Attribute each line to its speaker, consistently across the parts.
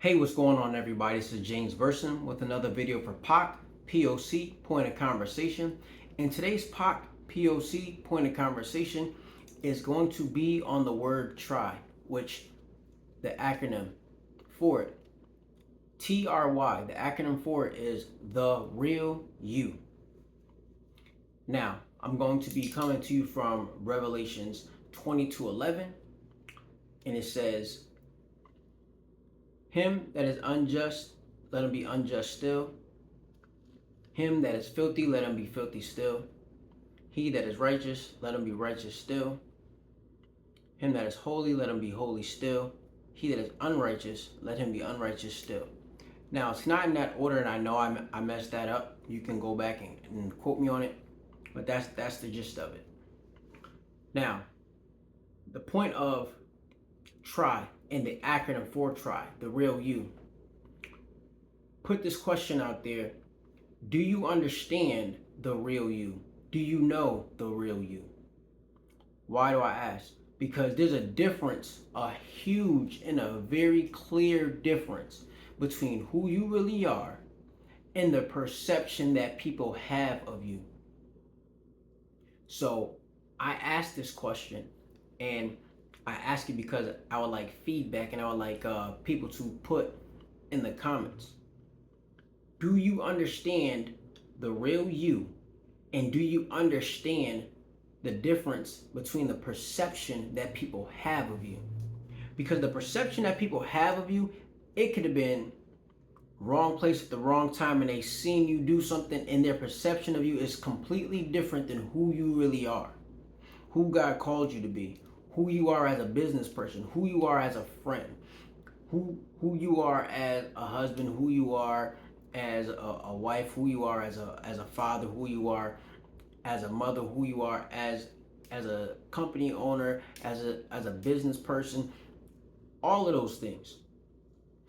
Speaker 1: Hey, what's going on, everybody? This is James Verson with another video for P.O.C, Point of Conversation. And today's P.O.C, Point of Conversation is going to be on the word try, which the acronym for it, T.R.Y, the acronym for it is the real you. Now, I'm going to be coming to you from Revelations 22:11, and it says, "Him that is unjust, let him be unjust still. Him that is filthy, let him be filthy still. He that is righteous, let him be righteous still. Him that is holy, let him be holy still. He that is unrighteous, let him be unrighteous still." Now, it's not in that order, and I know I messed that up. You can go back and quote me on it, but that's the gist of it. Now, the point of try and the acronym for try, the real you. Put this question out there. Do you understand the real you? Do you know the real you? Why do I ask? Because there's a difference, a huge and a very clear difference between who you really are and the perception that people have of you. So I asked this question, and I ask it because I would like feedback, and I would like people to put in the comments. Do you understand the real you? And do you understand the difference between the perception that people have of you? Because the perception that people have of you, it could have been wrong place at the wrong time, and they seen you do something, and their perception of you is completely different than who you really are, who God called you to be, who you are as a business person, who you are as a friend, who you are as a husband, who you are as a wife, who you are as a father, who you are as a mother, who you are as a company owner, as a business person, all of those things.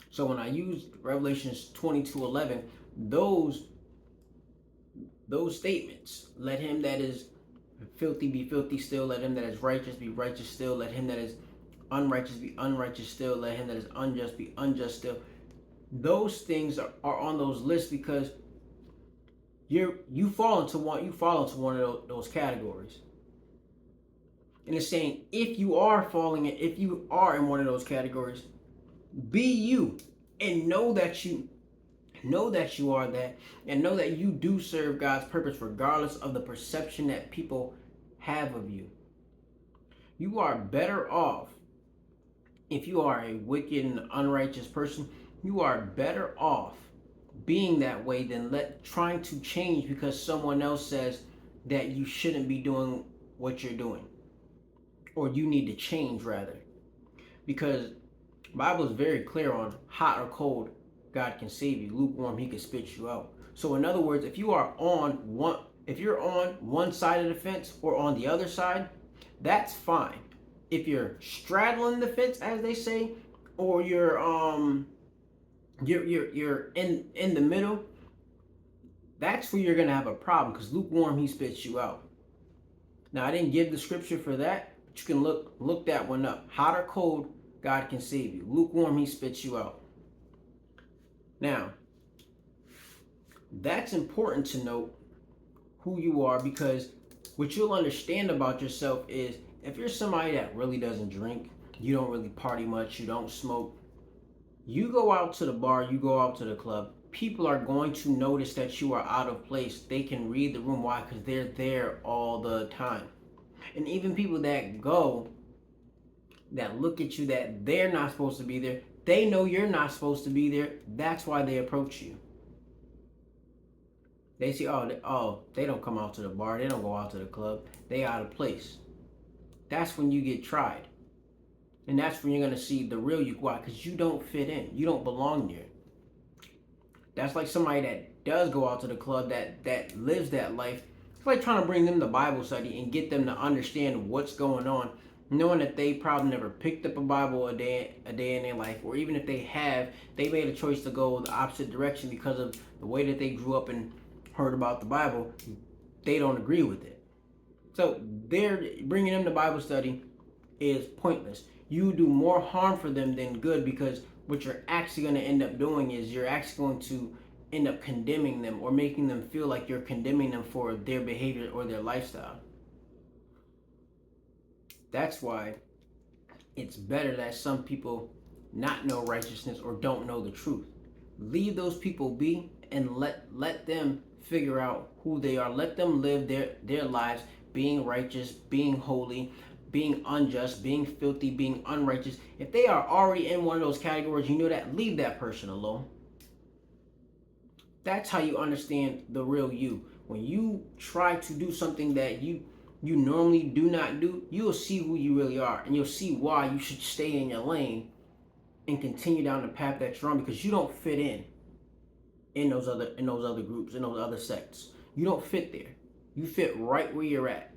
Speaker 1: So when I use Revelations 22:11, those statements, let him that is filthy be filthy still, let him that is righteous be righteous still, let him that is unrighteous be unrighteous still, let him that is unjust be unjust still. Those things are on those lists because you fall into one of those categories. And it's saying if you are in one of those categories, be you and know that you are that, and know that you do serve God's purpose regardless of the perception that people have of you. You are better off if you are a wicked and unrighteous person. You are better off being that way than trying to change because someone else says that you shouldn't be doing what you're doing, or you need to change rather. Because the Bible is very clear on hot or cold, God can save you. Lukewarm, he can spit you out. So in other words, if you're on one side of the fence or on the other side, that's fine. If you're straddling the fence, as they say, or you're in the middle, that's where you're gonna have a problem, because lukewarm, he spits you out. Now, I didn't give the scripture for that, but you can look that one up. Hot or cold, God can save you. Lukewarm, he spits you out. Now, that's important to note who you are, because what you'll understand about yourself is if you're somebody that really doesn't drink, you don't really party much, you don't smoke, you go out to the bar, you go out to the club, people are going to notice that you are out of place. They can read the room. Why? Because they're there all the time. And even people that look at you that they're not supposed to be there, they know you're not supposed to be there. That's why they approach you. They see, they don't come out to the bar, they don't go out to the club, they out of place. That's when you get tried. And that's when you're going to see the real you. Why? Because you don't fit in. You don't belong there. That's like somebody that does go out to the club, that lives that life. It's like trying to bring them to Bible study and get them to understand what's going on, knowing that they probably never picked up a Bible a day in their life, or even if they have, they made a choice to go the opposite direction because of the way that they grew up and heard about the Bible. They don't agree with it. So they're bringing them to Bible study is pointless. You do more harm for them than good, because what you're actually going to end up doing is you're actually going to end up condemning them or making them feel like you're condemning them for their behavior or their lifestyle. That's why it's better that some people not know righteousness or don't know the truth. Leave those people be and let them figure out who they are. Let them live their lives being righteous, being holy, being unjust, being filthy, being unrighteous. If they are already in one of those categories, you know that, leave that person alone. That's how you understand the real you. When you try to do something that you normally do not do, you'll see who you really are, and you'll see why you should stay in your lane and continue down the path that you're on, because you don't fit in those other groups, in those other sects. You don't fit there. You fit right where you're at.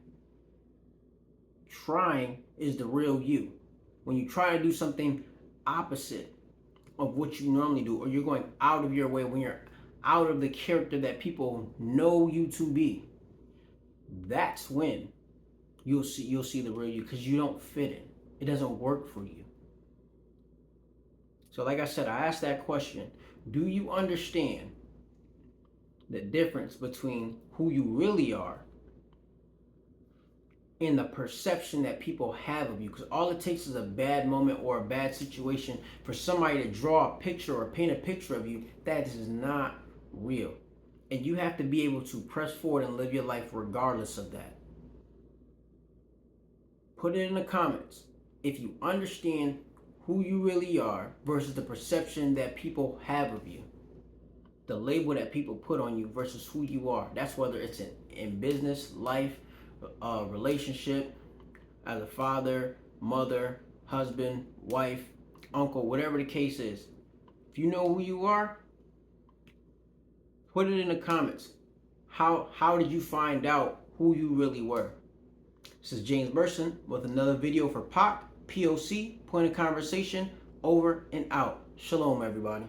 Speaker 1: Trying is the real you. When you try to do something opposite of what you normally do, or you're going out of your way, when you're out of the character that people know you to be, that's when you'll see the real you, because you don't fit in. It doesn't work for you. So like I said, I asked that question. Do you understand the difference between who you really are and the perception that people have of you? Because all it takes is a bad moment or a bad situation for somebody to draw a picture or paint a picture of you that is not real. And you have to be able to press forward and live your life regardless of that. Put it in the comments if you understand who you really are versus the perception that people have of you. The label that people put on you versus who you are. That's whether it's in business, life, relationship, as a father, mother, husband, wife, uncle, whatever the case is. If you know who you are, put it in the comments. How did you find out who you really were? This is James Burson with another video for P.O.C, Point of Conversation, over and out. Shalom, everybody.